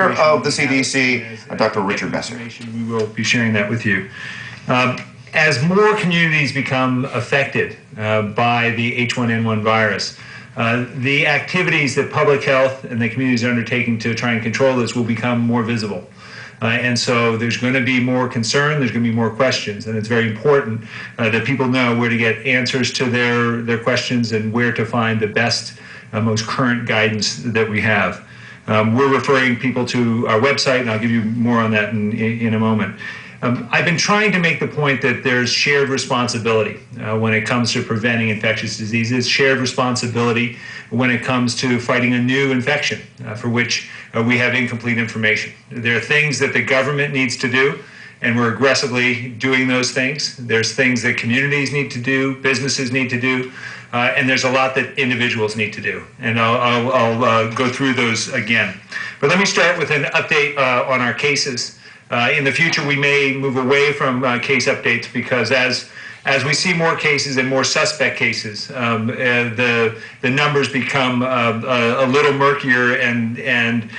Director of the CDC, Dr. Richard Besser. We will be sharing that with you. As more communities become affected by the H1N1 virus, the activities that public health and the communities are undertaking to try and control this will become more visible. And so there's going to be more concern, there's going to be more questions, and it's very important that people know where to get answers to their questions and where to find the best, most current guidance that we have. We're referring people to our website, and I'll give you more on that in a moment. I've been trying to make the point that there's shared responsibility when it comes to preventing infectious diseases, shared responsibility when it comes to fighting a new infection for which we have incomplete information. There are things that the government needs to do, and we're aggressively doing those things. There's things that communities need to do, businesses need to do, and there's a lot that individuals need to do. And I'll go through those again. But let me start with an update on our cases. In the future, we may move away from case updates because as we see more cases and more suspect cases, the numbers become a little murkier, and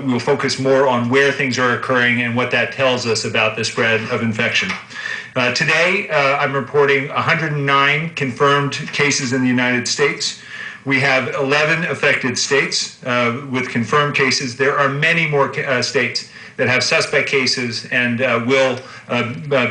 we'll focus more on where things are occurring and what that tells us about the spread of infection. Today, I'm reporting 109 confirmed cases in the United States. We have 11 affected states with confirmed cases. There are many more states that have suspect cases and will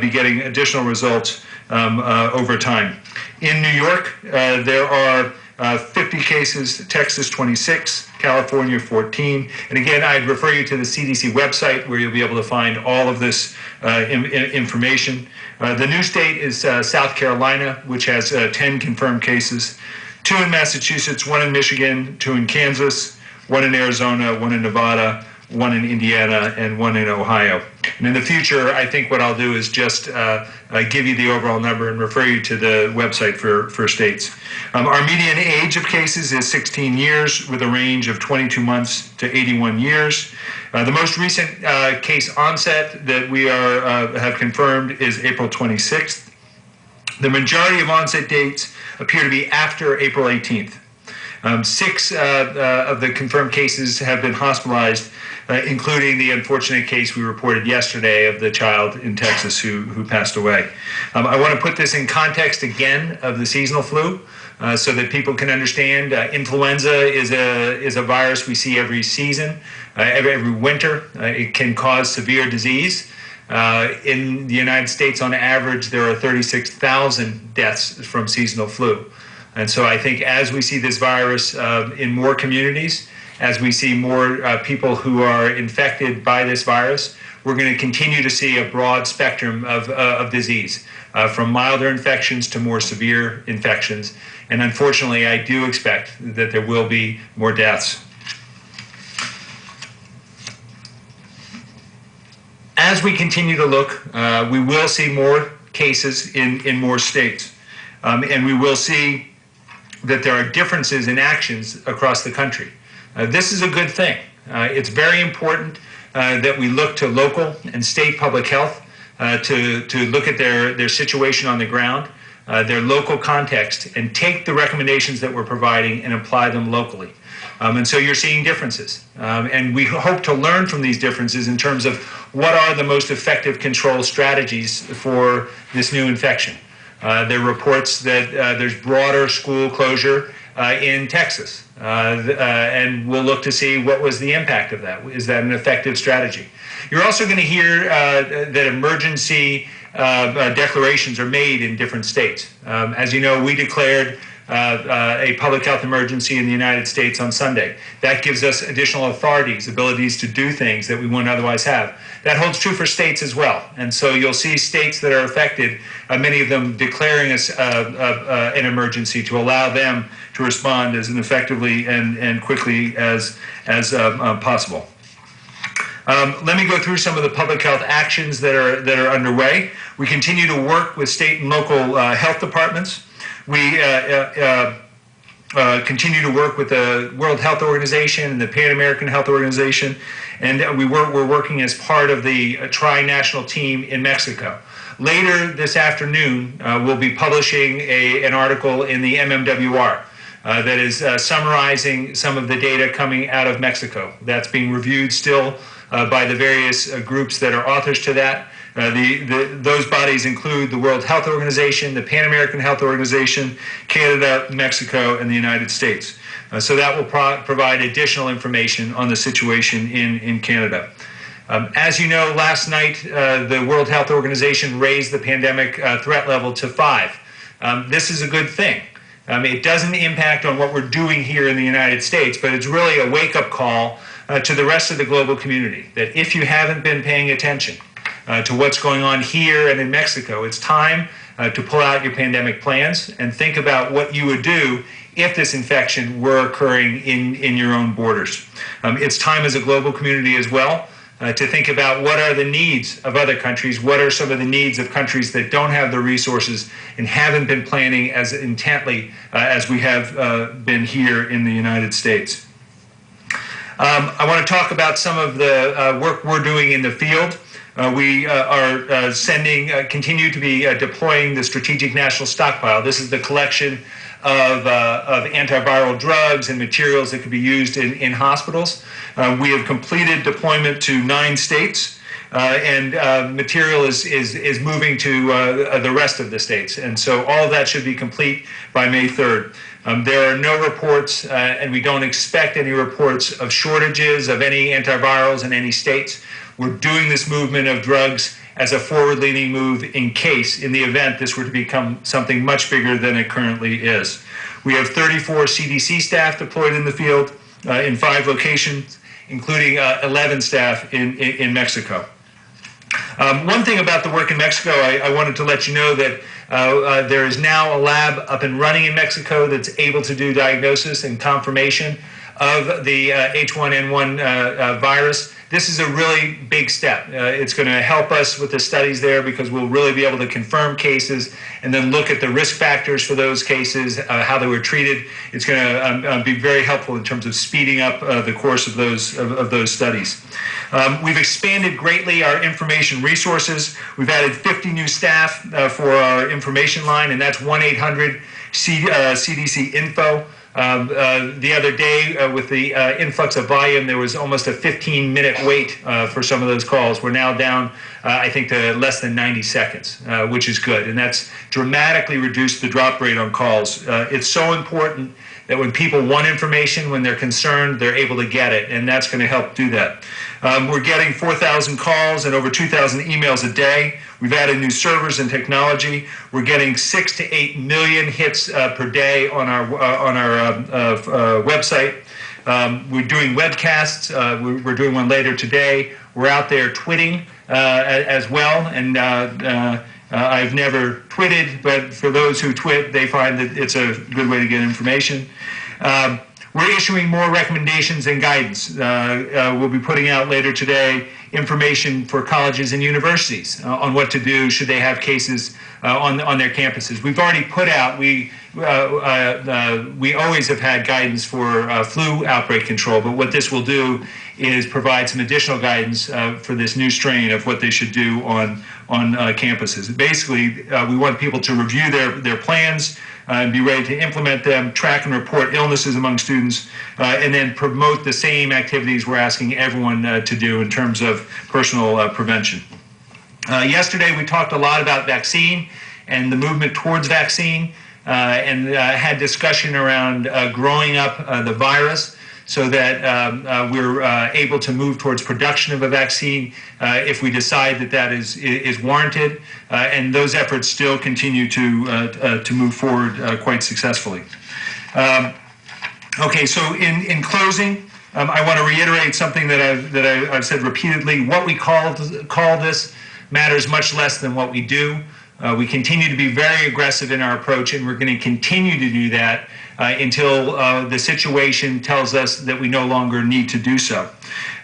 be getting additional results over time. In New York, there are 50 cases, Texas 26, California 14. And again, I'd refer you to the CDC website where you'll be able to find all of this information. The new state is South Carolina, which has 10 confirmed cases, 2 in Massachusetts, 1 in Michigan, 2 in Kansas, 1 in Arizona, 1 in Nevada, 1 in Indiana, and 1 in Ohio. And in the future, I think what I'll do is just give you the overall number and refer you to the website for states. Our median age of cases is 16 years with a range of 22 months to 81 years. The most recent case onset that we have confirmed is April 26th. The majority of onset dates appear to be after April 18th. 6 of the confirmed cases have been hospitalized, including the unfortunate case we reported yesterday of the child in Texas who passed away. I want to put this in context again of the seasonal flu so that people can understand. Influenza is a virus we see every season, every winter. It can cause severe disease. In the United States, on average, there are 36,000 deaths from seasonal flu. And so I think as we see this virus in more communities, as we see more people who are infected by this virus, we're going to continue to see a broad spectrum of disease, from milder infections to more severe infections. And unfortunately, I do expect that there will be more deaths. As we continue to look, we will see more cases in more states. And we will see that there are differences in actions across the country. This is a good thing. It's very important that we look to local and state public health to look at their situation on the ground, their local context, and take the recommendations that we're providing and apply them locally. And so you're seeing differences. And we hope to learn from these differences in terms of what are the most effective control strategies for this new infection. There are reports that there's broader school closure in Texas, and we'll look to see what was the impact of that. Is that an effective strategy? You're also going to hear that emergency declarations are made in different states. As you know, we declared a public health emergency in the United States on Sunday. That gives us additional authorities, abilities to do things that we wouldn't otherwise have. That holds true for states as well. And so you'll see states that are affected, many of them declaring an emergency to allow them to respond as effectively and quickly as possible. Let me go through some of the public health actions that are underway. We continue to work with state and local health departments. We continue to work with the World Health Organization and the Pan American Health Organization, and we're working as part of the tri-national team in Mexico. Later this afternoon, we'll be publishing an article in the MMWR, that is summarizing some of the data coming out of Mexico. That's being reviewed still by the various groups that are authors to that. Those bodies include the World Health Organization, the Pan American Health Organization, Canada, Mexico, and the United States. So that will provide additional information on the situation in Canada. As you know, last night the World Health Organization raised the pandemic threat level to 5. This is a good thing. It doesn't impact on what we're doing here in the United States, but it's really a wake-up call to the rest of the global community, that if you haven't been paying attention to what's going on here and in Mexico, it's time to pull out your pandemic plans and think about what you would do if this infection were occurring in your own borders. It's time as a global community as well to think about what are the needs of other countries, what are some of the needs of countries that don't have the resources and haven't been planning as intently as we have been here in the United States. I want to talk about some of the work we're doing in the field. We are continue to be deploying the Strategic National Stockpile. This is the collection of antiviral drugs and materials that could be used in hospitals. We have completed deployment to 9 states, and material is moving to the rest of the states. And so all of that should be complete by May 3rd. There are no reports, and we don't expect any reports of shortages of any antivirals in any states. We're doing this movement of drugs as a forward-leaning move in case, in the event this were to become something much bigger than it currently is. We have 34 CDC staff deployed in the field in 5 locations, including 11 staff in Mexico. One thing about the work in Mexico, I wanted to let you know that there is now a lab up and running in Mexico that's able to do diagnosis and confirmation of the H1N1 virus. This is a really big step. It's going to help us with the studies there because we'll really be able to confirm cases and then look at the risk factors for those cases, how they were treated. It's going to be very helpful in terms of speeding up the course of those studies. We've expanded greatly our information resources. We've added 50 new staff for our information line, and that's 1-800-CDC-INFO. The other day, with the influx of volume, there was almost a 15-minute wait for some of those calls. We're now down, I think, to less than 90 seconds, which is good. And that's dramatically reduced the drop rate on calls. It's so important that when people want information, when they're concerned, they're able to get it, and that's going to help do that. We're getting 4,000 calls and over 2,000 emails a day. We've added new servers and technology. We're getting 6 to 8 million hits per day on our website. We're doing webcasts. We're doing one later today. We're out there twitting as well, and I've never twitted, but for those who twit, they find that it's a good way to get information. We're issuing more recommendations and guidance. We'll be putting out later today information for colleges and universities on what to do should they have cases on their campuses. We've already put out, we always have had guidance for flu outbreak control, but what this will do is provide some additional guidance for this new strain of what they should do on campuses. Basically, we want people to review their plans and be ready to implement them, track and report illnesses among students, and then promote the same activities we're asking everyone to do in terms of personal prevention. Yesterday, we talked a lot about vaccine and the movement towards vaccine, and had discussion around growing up the virus so that we're able to move towards production of a vaccine if we decide that is warranted, and those efforts still continue to move forward quite successfully. Okay, so in closing, I want to reiterate something that I've said repeatedly. What we call this matters much less than what we do. We continue to be very aggressive in our approach, and we're going to continue to do that until the situation tells us that we no longer need to do so.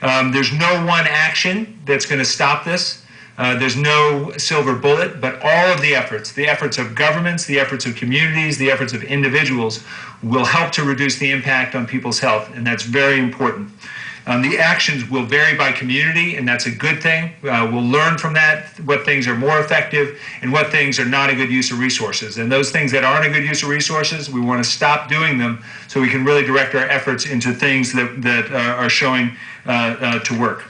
There's no one action that's going to stop this. There's no silver bullet, but all of the efforts of governments, the efforts of communities, the efforts of individuals will help to reduce the impact on people's health, and that's very important. The actions will vary by community, and that's a good thing. We'll learn from that what things are more effective and what things are not a good use of resources. And those things that aren't a good use of resources, we want to stop doing them so we can really direct our efforts into things that are showing to work.